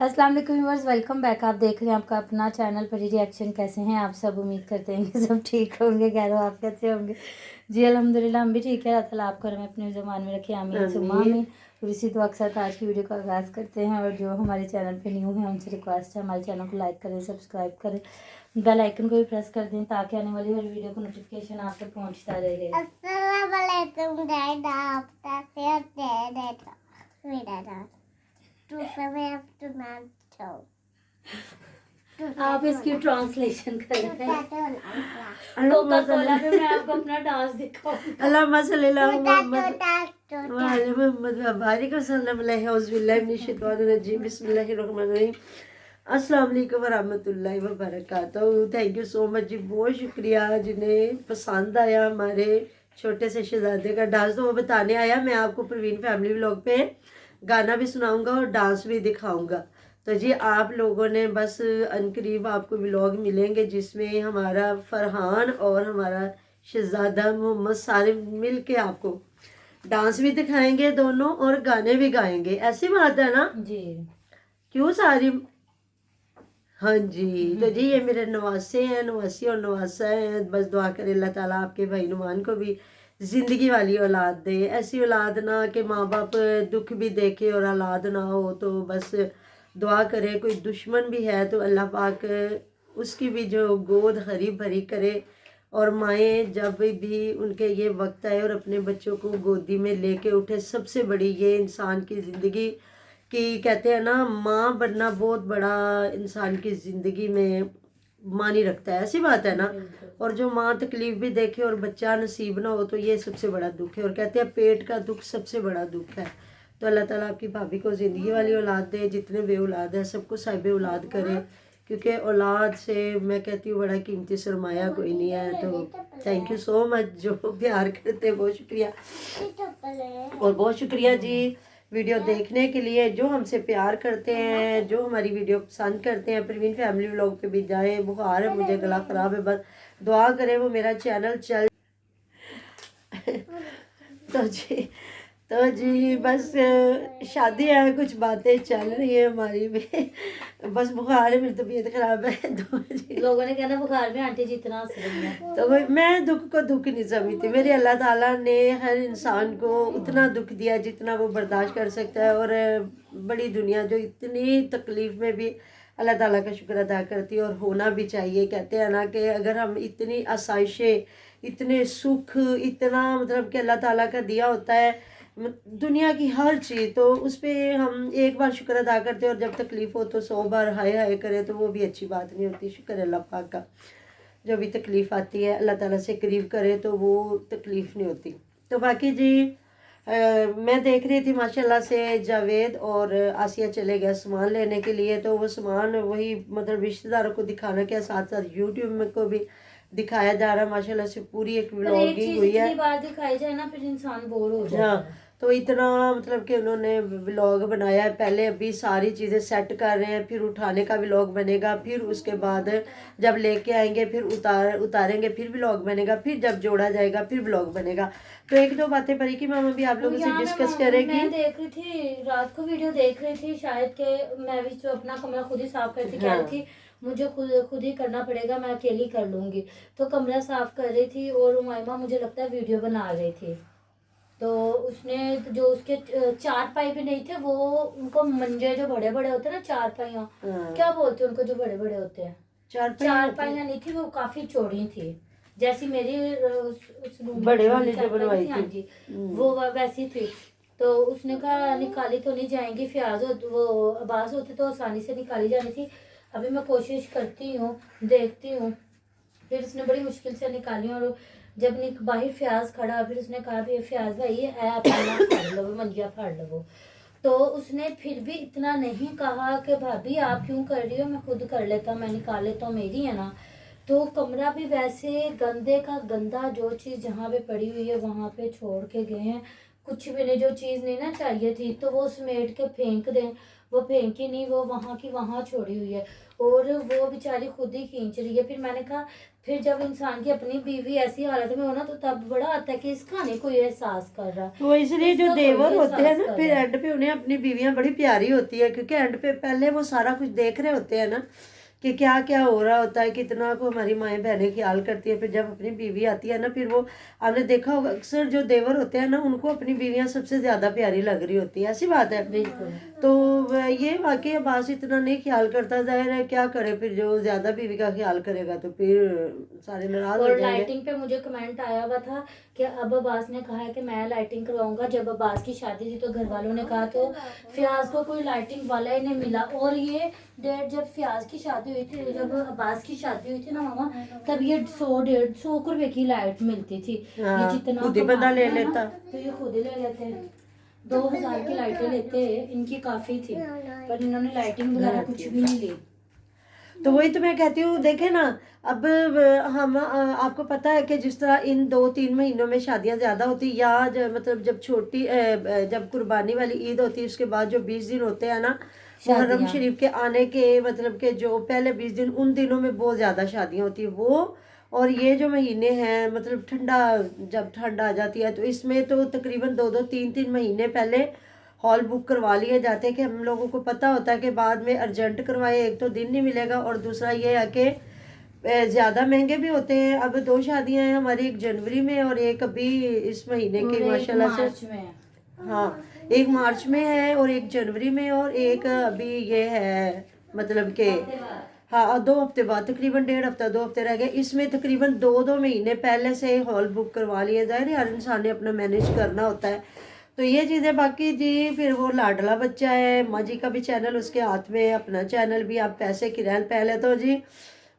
अस्सलाम वालेकुम viewers, welcome back. आप देख रहे हैं आपका अपना चैनल परी रिएक्शन। कैसे हैं आप सब? उम्मीद करते हैं कि सब ठीक होंगे। खैर आप कैसे होंगे? जी अल्हम्दुलिल्लाह हम भी ठीक है। अल्लाह ताला आपको हमें अपने ज़मान में रखे, आमीन सुम्मा आमीन। और इसी दुआ के साथ आज की वीडियो का आगाज़ करते हैं। और जो हमारे चैनल पे न्यू है उनसे रिक्वेस्ट है हमारे चैनल को लाइक करें, सब्सक्राइब करें, बेल आइकन को भी प्रेस कर दें ताकि आने वाली हर वीडियो को नोटिफिकेशन आप तक पहुँचता रहे। अस्सलाम वालेकुम डैडा, आपका फेयर डैडा टू समय अप टू नाइन आप इसकी ट्रांसलेशन कर रहे हैं। कोका कोला में मैं आपको अपना डांस दिखाऊंगी। अल्लाहुम्मा सल्ली अला मुहम्मद व अला मुहम्मद व बारिक वसल्लम अलैहि औज़ुबिल्लाहि मिनश शैतानिर रजीम बिस्मिल्लाहिर रहमानिर रहीम। अस्सलाम वालेकुम व रहमतुल्लाहि व बरकातहू। थैंक यू सो मच जी, बहुत शुक्रिया जिन्हें पसंद आया हमारे छोटे से शहजादे का डांस। तो वो बताने आया, मैं आपको प्रवीण फैमिली व्लॉग पे गाना भी सुनाऊंगा और डांस भी दिखाऊंगा। तो जी आप लोगों ने बस अनकरीब आपको व्लॉग मिलेंगे जिसमें हमारा फरहान और हमारा शहजादा मोहम्मद सारे मिल के आपको डांस भी दिखाएंगे दोनों, और गाने भी गाएंगे। ऐसी बात है ना जी? क्यों सारी? हाँ जी। तो जी ये मेरे नवासे हैं, नवासी और नवासा है। बस दुआ करे अल्लाह ताला आपके भाई नुमान को भी ज़िंदगी वाली औलाद दे। ऐसी औलाद ना कि माँ बाप दुख भी देखे और औलाद ना हो। तो बस दुआ करे। कोई दुश्मन भी है तो अल्लाह पाक उसकी भी जो गोद हरी भरी करे। और माएँ जब भी उनके ये वक्त आए और अपने बच्चों को गोदी में लेके उठे, सबसे बड़ी ये इंसान की ज़िंदगी कि कहते हैं ना, माँ बनना बहुत बड़ा इंसान की ज़िंदगी में मानी रखता है। ऐसी बात है ना। और जो माँ तकलीफ भी देखे और बच्चा नसीब ना हो तो ये सबसे बड़ा दुख है। और कहते हैं पेट का दुख सबसे बड़ा दुख है। तो अल्लाह ताला आपकी भाभी को ज़िंदगी वाली औलाद दे, जितने बे औलाद है सबको साहिब औलाद करे, क्योंकि औलाद से मैं कहती हूँ बड़ा कीमती सरमाया कोई नहीं है। तो थैंक यू सो मच, जो प्यार करते हैं बहुत शुक्रिया। और बहुत शुक्रिया जी वीडियो देखने के लिए, जो हमसे प्यार करते हैं, जो हमारी वीडियो पसंद करते हैं। प्रवीण फैमिली व्लॉग पे भी जाएं। बुखार है मुझे, गला ख़राब है, बस दुआ करें वो मेरा चैनल चल तो जी बस शादी है, कुछ बातें चल रही है हमारी भी। बस बुखार है, मेरी तबीयत ख़राब है। तो जी लोगों ने कहना बुखार में आंटी जितना हंस रही है। तो मैं दुख को दुख नहीं समझती। मेरे अल्लाह ताला ने हर इंसान को उतना दुख दिया जितना वो बर्दाश्त कर सकता है। और बड़ी दुनिया जो इतनी तकलीफ़ में भी अल्लाह ताला का शुक्र अदा करती है, और होना भी चाहिए। कहते हैं ना कि अगर हम इतनी आसाइशें, इतने सुख, इतना मतलब कि अल्लाह ताला का दिया होता है दुनिया की हर चीज़, तो उस पर हम एक बार शुक्र अदा करते हैं। और जब तकलीफ़ हो तो 100 बार हाय हाय करें तो वो भी अच्छी बात नहीं होती। शुक्र अल्लाह पाक का, जो भी तकलीफ़ आती है अल्लाह ताला से करीब करे तो वो तकलीफ़ नहीं होती। तो बाकी जी मैं देख रही थी माशाल्लाह से जावेद और आसिया चले गए सामान लेने के लिए। तो वो सामान वही मतलब रिश्तेदारों को दिखाने के साथ साथ यूट्यूब में को भी दिखाया जा रहा है। माशाल्लाह से पूरी एक व्लॉगिंग हुई है। बार दिखाई जाए ना फिर इंसान बोर हो जाता है। तो इतना मतलब कि उन्होंने व्लॉग बनाया है। पहले अभी सारी चीज़ें सेट कर रहे हैं, फिर उठाने का व्लॉग बनेगा, फिर उसके बाद जब लेके आएंगे फिर उतारेंगे, फिर व्लॉग बनेगा, फिर जब जोड़ा जाएगा फिर व्लॉग बनेगा। तो एक दो बातें परी की मामा भी आप लोगों से डिस्कस करेगी। मैं देख रही थी रात को वीडियो देख रही थी शायद के मैं भी जो अपना कमरा खुद ही साफ करती कह रही थी मुझे खुद ही करना पड़ेगा, मैं अकेली कर लूंगी। तो कमरा साफ कर रही थी और उमाइमा मुझे लगता है वीडियो बना रही थी। तो उसने जो उसके चार पाई भी नहीं थे, वो उनको मंजे जो बड़े बड़े होते हैं ना, चार पाइयाँ क्या बोलते हैं उनको, जो बड़े बड़े होते हैं, चार पाइयाँ नहीं थी, वो काफी चौड़ी थी, जैसी मेरी बड़े वाली जो बनवाई थी। हाँ जी वो वैसी थी। तो उसने कहा निकाली तो नहीं जाएंगी, फ्याज वो अब्बास होते तो आसानी से निकाली जानी थी। अभी मैं कोशिश करती हूँ, देखती हूँ। फिर उसने बड़ी मुश्किल से निकाली और जब बाहर फ्याज खड़ा, फिर उसने कहा भी फ्याज भाई फाड़ लो, मंजिया फाड़ लो। तो उसने फिर भी इतना नहीं कहा कि भाभी आप क्यों कर रही हो, मैं खुद कर लेता, मैं निकाल लेता हूँ, मेरी है ना। तो कमरा भी वैसे गंदे का गंदा, जो चीज़ जहाँ पे पड़ी हुई है वहाँ पे छोड़ के गए हैं। कुछ भी नहीं, जो चीज़ नहीं ना चाहिए थी तो वो समेट के फेंक दें। वो फेंकी नहीं, वो वहाँ की वहाँ छोड़ी हुई है और वो बेचारी खुद ही खींच रही है। फिर मैंने कहा फिर जब इंसान की अपनी बीवी ऐसी हालत में हो ना तो तब बड़ा आता है कि इस खाने को ये एहसास कर रहा है। तो इसलिए जो इसका कोई देवर होते हैं एहसास ना कर फिर रहा है। एंड पे उन्हें अपनी बीवियां बड़ी प्यारी होती है, क्योंकि एंड पे पहले वो सारा कुछ देख रहे होते हैं ना कि क्या क्या हो रहा होता है, कितना को हमारी माएँ बहनें ख्याल करती है। फिर जब अपनी बीवी आती है ना, फिर वो आपने देखा होगा अक्सर जो देवर होते हैं ना उनको अपनी बीवियां सबसे ज्यादा प्यारी लग रही होती है, ऐसी बात है। बिल्कुल। तो ये वाकई अब्बास इतना नहीं ख्याल करता, जाहिर है क्या करे, फिर जो ज्यादा बीवी का ख्याल करेगा तो फिर सारे नाराज हो और जाएंगे। लाइटिंग पे मुझे कमेंट आया हुआ था कि अब अब्बास ने कहा है कि मैं लाइटिंग करवाऊंगा। जब अब्बास की शादी थी तो घर वालों ने कहा तो फयाज को कोई लाइटिंग वाला ही नहीं मिला। और ये डेट जब फयाज की शादी हुई थी, जब अब्बास की शादी हुई थी ना मामा, तब ये 100-150 रुपए की लाइट मिलती थी। हाँ, ये जितना खुद ही बंदा ले कमाते हैं ना, लेता। तो ये खुद ही ले लेते हैं। 2000 की लाइटें लेते इनकी काफी थी, पर इन्होंने लाइटिंग वगैरह कुछ भी नहीं ली। तो वही तो मैं कहती हूँ, देखे ना अब हम आपको पता है कि जिस तरह इन 2-3 महीनों में शादियां ज्यादा होती, या मतलब जब छोटी जब कुर्बानी वाली ईद होती है उसके बाद जो 20 दिन होते हैं ना मुहर्रम शादियां। शरीफ के आने के, मतलब के जो पहले 20 दिन, उन दिनों में बहुत ज्यादा शादियां होती है वो। और ये जो महीने हैं मतलब ठंडा, जब ठंड आ जाती है तो इसमें तो तकरीबन 2-2, 3-3 महीने पहले हॉल बुक करवा लिए जाते हैं, कि हम लोगों को पता होता है कि बाद में अर्जेंट करवाए, एक तो दिन नहीं मिलेगा और दूसरा ये है कि ज़्यादा महंगे भी होते हैं। अब 2 शादियां हैं हमारी, एक जनवरी में और एक अभी इस महीने और की एक माशाल्लाह से। मार्च में। हाँ, एक मार्च में है और एक जनवरी में और एक अभी ये है, मतलब कि हाँ, और 2 हफ्ते बाद, तकरीबन 1.5 हफ्ता 2 हफ्ते रह गए। इसमें तकरीबन 2-2 महीने पहले से हॉल बुक करवा लिए जाए। हर इंसान ने अपना मैनेज करना होता है, तो ये चीज़ें। बाकी जी फिर वो लाडला बच्चा है, माँ जी का भी चैनल उसके हाथ में है, अपना चैनल भी। आप पैसे की रहल पहले तो जी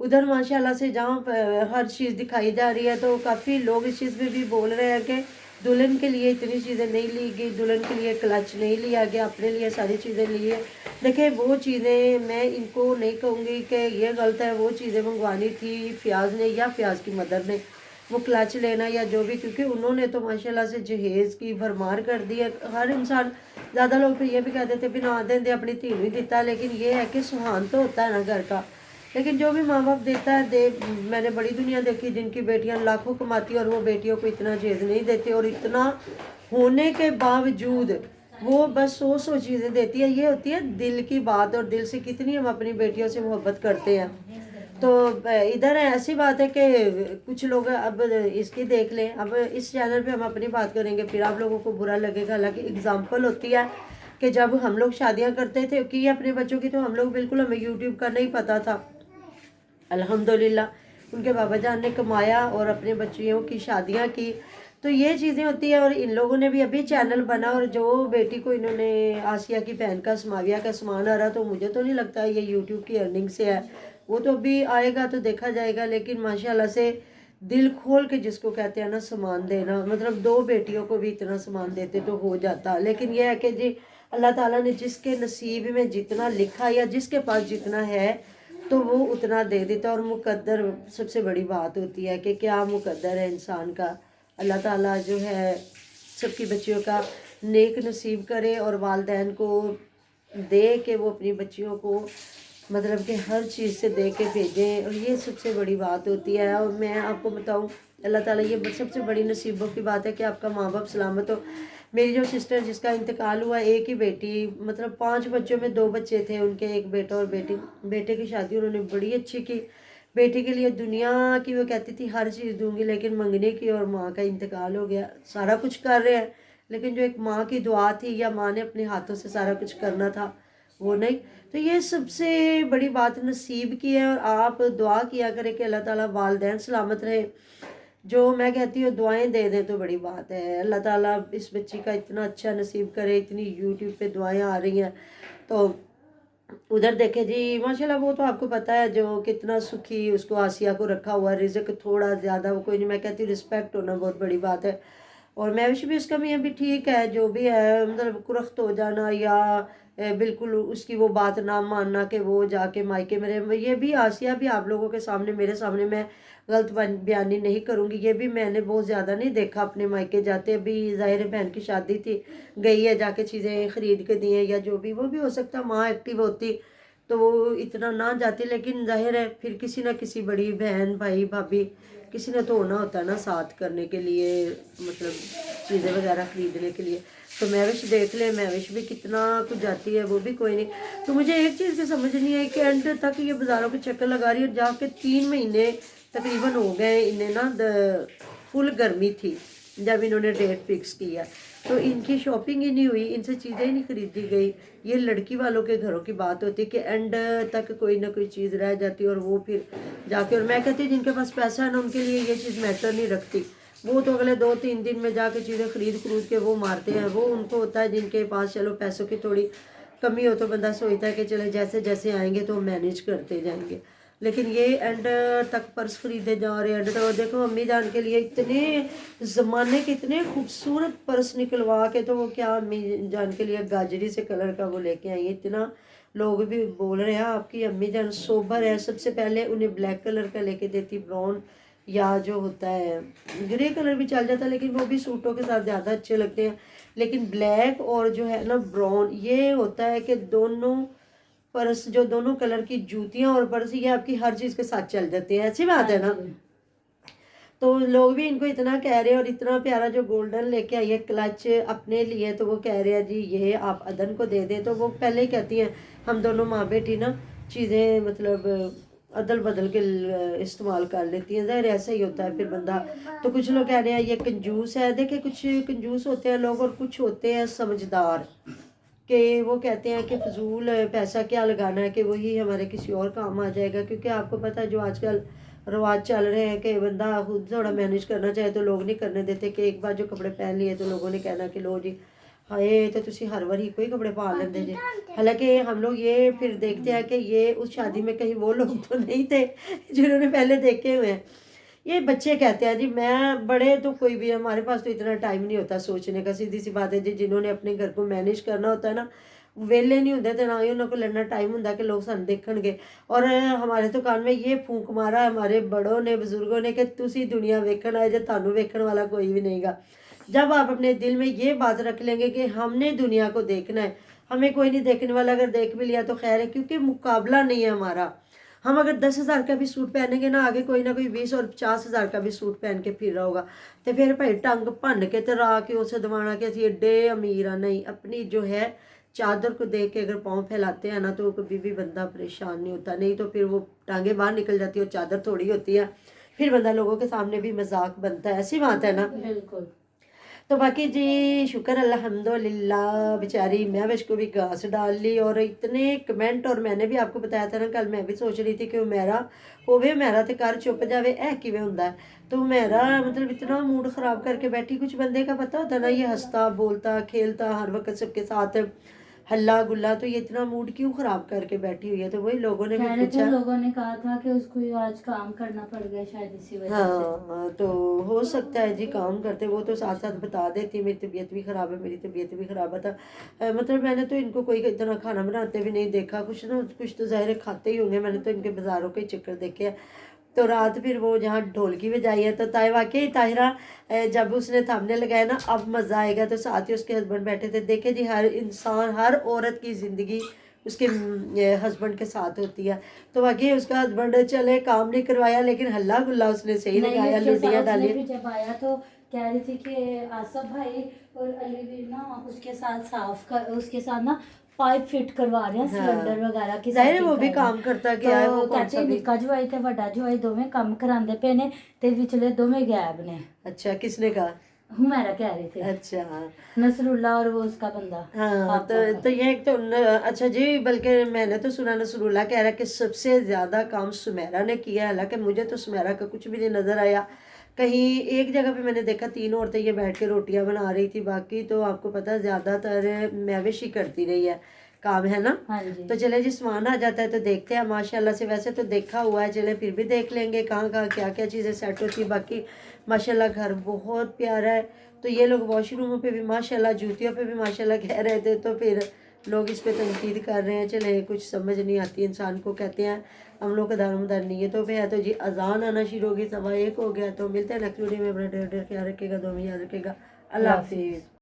उधर माशाल्लाह से जहाँ हर चीज़ दिखाई जा रही है, तो काफ़ी लोग इस चीज़ में भी बोल रहे हैं कि दुल्हन के लिए इतनी चीज़ें नहीं ली गई, दुल्हन के लिए क्लच नहीं लिया गया, अपने लिए सारी चीज़ें ली है। देखिए वो चीज़ें मैं इनको नहीं कहूँगी कि ये गलत है, वो चीज़ें मंगवानी थी फयाज ने या फयाज की मदर ने, वो क्लच लेना या जो भी, क्योंकि उन्होंने तो माशाल्लाह से जहेज़ की भरमार कर दी है। हर इंसान, ज़्यादा लोग फिर ये भी कह देते भी ना देंदे अपनी धी नहीं देता, लेकिन ये है कि सुहान तो होता है ना घर का। लेकिन जो भी माँ बाप देता है दे। मैंने बड़ी दुनिया देखी जिनकी बेटियां लाखों कमाती और वो बेटियों को इतना जहेज नहीं देते, और इतना होने के बावजूद वो बस 100 चीज़ें देती है। ये होती है दिल की बात, और दिल से कितनी हम अपनी बेटियों से मोहब्बत करते हैं। तो इधर ऐसी बात है कि कुछ लोग अब इसकी देख लें। अब इस चैनल पे हम अपनी बात करेंगे, फिर आप लोगों को बुरा लगेगा। हालांकि एग्जाम्पल होती है कि जब हम लोग शादियां करते थे कि अपने बच्चों की, तो हम लोग बिल्कुल, हमें यूट्यूब का नहीं पता था। अल्हम्दुलिल्लाह उनके बाबा जान ने कमाया और अपने बच्चियों की शादियां की, तो ये चीज़ें होती है। और इन लोगों ने भी अभी चैनल बना, और जो बेटी को इन्होंने आसिया की बहन का समाविया का सामान आ रहा, तो मुझे तो नहीं लगता ये यूट्यूब की अर्निंग से है, वो तो अभी आएगा तो देखा जाएगा। लेकिन माशाल्लाह से दिल खोल के जिसको कहते हैं ना सामान देना, मतलब 2 बेटियों को भी इतना सामान देते तो हो जाता। लेकिन यह है कि जी अल्लाह ताला ने जिसके नसीब में जितना लिखा या जिसके पास जितना है तो वो उतना दे देता। और मुकद्दर सबसे बड़ी बात होती है कि क्या मुकद्दर है इंसान का। अल्लाह ताला जो है सबकी बच्चियों का नेक नसीब करे और वालदैन को दे कि वो अपनी बच्चियों को मतलब कि हर चीज़ से दे के भेजें, और ये सबसे बड़ी बात होती है। और मैं आपको बताऊं, अल्लाह ताला, ये सबसे बड़ी नसीबों की बात है कि आपका माँ बाप सलामत हो। मेरी जो सिस्टर जिसका इंतकाल हुआ, एक ही बेटी, मतलब 5 बच्चों में 2 बच्चे थे उनके, एक बेटा और बेटी। बेटे की शादी उन्होंने बड़ी अच्छी की, बेटी के लिए दुनिया की वो कहती थी हर चीज़ दूंगी, लेकिन मंगने की और माँ का इंतकाल हो गया। सारा कुछ कर रहे हैं, लेकिन जो एक माँ की दुआ थी या माँ ने अपने हाथों से सारा कुछ करना था वो नहीं। तो ये सबसे बड़ी बात नसीब की है। और आप दुआ किया करें कि अल्लाह ताला वालदैन सलामत रहे। जो मैं कहती हूँ दुआएं दे दें तो बड़ी बात है। अल्लाह ताला इस बच्ची का इतना अच्छा नसीब करे। इतनी यूट्यूब पे दुआएं आ रही हैं, तो उधर देखे जी माशाल्लाह, वो तो आपको पता है जो कितना सुखी उसको आसिया को रखा हुआ है। रिज़्क थोड़ा ज़्यादा वो कोई नहीं, मैं कहती हूँ रिस्पेक्ट होना बहुत बड़ी बात है। और मैं भी उसका मियाँ भी ठीक है, जो भी है, मतलब कुरख्त हो जाना या بالکل اس کی وہ بات نہ ماننا کہ وہ جا کے مائکے میں یہ بھی آسیہ بھی آپ لوگوں کے سامنے میرے سامنے میں غلط بیانی نہیں کروں گی، یہ بھی میں نے بہت زیادہ نہیں دیکھا اپنے مائکے جاتے. ابھی ظاہر بہن کی شادی تھی، گئی ہے جا کے چیزیں خرید کے دی ہیں یا جو بھی، وہ بھی ہو سکتا ماں ایکٹیو ہوتی تو وہ اتنا نہ جاتی، لیکن ظاہر ہے پھر کسی نہ کسی بڑی بہن بھائی بھابھی کسی نے تو ہونا ہوتا ہے نا ساتھ کرنے کے لیے، مطلب چیزیں وغیرہ خریدنے کے لیے. تو مہوش دیکھ لے، مہوش بھی کتنا کچھ جاتی ہے، وہ بھی کوئی نہیں. تو مجھے ایک چیز کی سمجھ نہیں آئی کہ اینڈ تک یہ بازاروں کے چکر لگا رہی ہے، اور جا کے 3 مہینے تقریباً ہو گئے انہیں نا، فل گرمی تھی جب انہوں نے ڈیٹ فکس کیا، تو ان کی شاپنگ ہی نہیں ہوئی، ان سے چیزیں ہی نہیں خریدی گئی. یہ لڑکی والوں کے گھروں کی بات ہوتی کہ اینڈ تک کوئی نہ کوئی چیز رہ جاتی اور وہ پھر جا کے، اور میں کہتی جن کے پاس پیسہ ہے نا ان کے لیے یہ چیز میٹر نہیں رکھتی، وہ تو اگلے 2-3 دن میں جا کے چیزیں خرید کے وہ مارتے ہیں. وہ ان کو ہوتا ہے جن کے پاس چلو پیسوں کی تھوڑی کمی ہو تو بندہ سوچتا ہے کہ چلے جیسے جیسے آئیں گے تو مینیج کرتے جائیں گے. لیکن یہ اینڈ تک پرس خریدے جا رہے ہیں. اینڈ تک دیکھو امی جان کے لیے اتنے زمانے کے اتنے خوبصورت پرس نکلوا کے، تو وہ کیا امی جان کے لیے گاجری سے کلر کا وہ لے کے آئی. اتنا لوگ بھی بول رہے ہیں آپ کی امی جان سوبر ہے. سب سے پہلے انہیں بلیک کلر کا لے کے دیتی، براؤن یا جو ہوتا ہے گرے کلر بھی چل جاتا ہے، لیکن وہ بھی سوٹوں کے ساتھ زیادہ اچھے لگتے ہیں. لیکن بلیک اور جو ہے نا براؤن، یہ ہوتا ہے کہ دونوں پرس، جو دونوں کلر کی جوتیاں اور پرس، یہ آپ کی ہر چیز کے ساتھ چل جاتے ہیں. ایسی بات ہے نا. تو لوگ بھی ان کو اتنا کہہ رہے ہیں، اور اتنا پیارا جو گولڈن لے کے آئی ہے کلچ اپنے لیے، تو وہ کہہ رہے ہیں جی یہ آپ ادن کو دے دیں. تو وہ پہلے ہی کہتی ہیں ہم دونوں ماں بیٹی نا چیزیں مطلب عدل بدل کے استعمال کر لیتی ہیں. ظاہر ایسا ہی ہوتا ہے پھر بندہ. تو کچھ لوگ کہہ رہے ہیں یہ کنجوس ہے. دیکھیں کچھ کنجوس ہوتے ہیں لوگ، اور کچھ ہوتے ہیں سمجھدار، کہ وہ کہتے ہیں کہ فضول پیسہ کیا لگانا ہے، کہ وہی ہمارے کسی اور کام آ جائے گا. کیونکہ آپ کو پتہ ہے جو آج کل رواج چل رہے ہیں کہ بندہ خود تھوڑا مینیج کرنا چاہے تو لوگ نہیں کرنے دیتے، کہ ایک بار جو کپڑے پہن لیے تو لوگوں نے کہنا کہ لو جی ہائے تو تسی ہر بار کوئی کپڑے پا لیندے جی. حالانکہ ہم لوگ یہ پھر دیکھتے ہیں کہ یہ اس شادی میں کہیں وہ لوگ تو نہیں تھے جنہوں نے پہلے دیکھے ہوئے ہیں. یہ بچے کہتے ہیں جی، میں بڑے تو کوئی بھی، ہمارے پاس تو اتنا ٹائم نہیں ہوتا سوچنے کا. سیدھی سی بات ہے جی، جنہوں نے اپنے گھر کو مینیج کرنا ہوتا ہے نا، ویلے نہیں ہوتے تو نہ ہی انہوں کو لڑنا ٹائم ہوتا کہ لوگ سن دیکھن گے. اور ہمارے تو کان میں یہ پھونک مارا ہمارے بڑوں نے، بزرگوں نے، کہ تسی دنیا ویکھن آئے جے، تانوں ویکھن والا کوئی بھی نہیں گا. جب آپ اپنے دل میں یہ بات رکھ لیں گے کہ ہم نے دنیا کو دیکھنا ہے، ہمیں کوئی نہیں دیکھنے والا، اگر دیکھ بھی لیا تو خیر ہے، کیونکہ مقابلہ نہیں ہے ہمارا. ہم اگر 10,000 کا بھی سوٹ پہنیں گے نا، آگے کوئی نہ کوئی 20 اور 50,000 کا بھی سوٹ پہن کے پھر رہا ہوگا. تو پھر بھائی ٹنگ بھن کے تو را کے اسے دوانا کہ اسی ایڈے امیر نہیں. اپنی جو ہے چادر کو دیکھ کے اگر پاؤں پھیلاتے ہیں نا تو کبھی بھی بندہ پریشان نہیں ہوتا. نہیں تو پھر وہ ٹانگیں باہر نکل جاتی ہے اور چادر تھوڑی ہوتی ہے، پھر بندہ لوگوں کے سامنے بھی مذاق بنتا ہے. ایسی بات ہے نا. بالکل. تو باقی جی شکر الحمدللہ، بیچاری مہوش کو بھی گھاس ڈال لی. اور اتنے کمنٹ، اور میں نے بھی آپ کو بتایا تھا نا کل، میں بھی سوچ رہی تھی کہ میرا ہوے میرا تے کر چپ جاوے، اے کیویں ہوندا ہے. تو میرا مطلب اتنا موڈ خراب کر کے بیٹھی. کچھ بندے کا پتہ ہوتا نا، یہ ہنستا بولتا کھیلتا ہر وقت سب کے ساتھ ہلا گلا، تو یہ اتنا موڈ کیوں خراب کر کے بیٹھی ہوئی ہے. تو وہی لوگوں نے بھی پوچھا، لوگوں نے کہا تھا کہ اس کو آج کام کرنا پڑ گیا شاید اسی وجہ سے. ہاں تو ہو سکتا ہے جی کام کرتے. وہ تو ساتھ ساتھ بتا دیتی میری طبیعت بھی خراب ہے، میری طبیعت بھی خراب ہے. تھا مطلب میں نے تو ان کو کوئی اتنا کھانا بناتے بھی نہیں دیکھا. کچھ تو ظاہر کھاتے ہی ہوں گے. میں نے تو ان کے بازاروں کے چکر دیکھے ہیں. تو رات پھر وہ جہاں ڈھولکی بجائی ہے، تو واقعی طاہرہ جب اس نے تھامنے لگایا نا اب مزہ آئے گا، تو ساتھ ہی اس کے ہسبینڈ بیٹھے تھے. دیکھیں جی ہر انسان، ہر عورت کی زندگی اس کے ہسبینڈ کے ساتھ ہوتی ہے. تو واقعی اس کا ہسبینڈ چلے کام نہیں کروایا، لیکن ہلا گلا اس نے صحیح لگایا، لڈیاں ڈالی. جب آیا تو کہہ رہی تھی کہ آصف بھائی اور علی بھی نا اس کے ساتھ اس کے ساتھ نا پائپ فٹ کروا رہے ہیں سلنڈر وغیرہ کی. ظاہر وہ بھی کام کرتا گیا ہے. وہ کہتے نکا جوائی تے وڈا جوائی دوویں کام کراندے پے نے تے وچلے دوویں غائب نے. اچھا کس نے کہا؟ ہمیرا کہہ رہے تھے. اچھا نصر اللہ اور وہ اس کا بندہ. ہاں تو یہ ایک تو اچھا جی، بلکہ میں نے تو سنا نصر اللہ کہہ رہا کہ سب سے زیادہ کام سمیرہ نے کیا ہے. حالانکہ مجھے تو سمیرہ کا کچھ بھی نہیں نظر آیا. کہیں ایک جگہ پہ میں نے دیکھا 3 عورتیں یہ بیٹھ کے روٹیاں بنا رہی تھی. باقی تو آپ کو پتہ زیادہ تر مہوش ہی کرتی رہی ہے کام، ہے نا. تو چلے جی سامان آ جاتا ہے تو دیکھتے ہیں ماشاءاللہ سے. ویسے تو دیکھا ہوا ہے، چلے پھر بھی دیکھ لیں گے کہاں کہاں کیا کیا چیزیں سیٹ ہوتی. باقی ماشاءاللہ گھر بہت پیارا ہے. تو یہ لوگ واش روموں پہ بھی ماشاءاللہ، جوتیوں پہ بھی ماشاءاللہ کہہ رہے تھے. تو پھر لوگ اس پہ تنقید کر رہے ہیں، چلے کچھ سمجھ نہیں آتی انسان کو، کہتے ہیں ہم لوگ کا دار مدار نہیں ہے. تو پھر ہے تو جی اذان آنا شروع ہوگی، 1:15 ہو گیا. تو ملتے ہیں نیکسٹ ویڈیو میں. اپنا ڈیر خیال رکھے گا، دعا میں یاد رکھے گا. اللہ حافظ.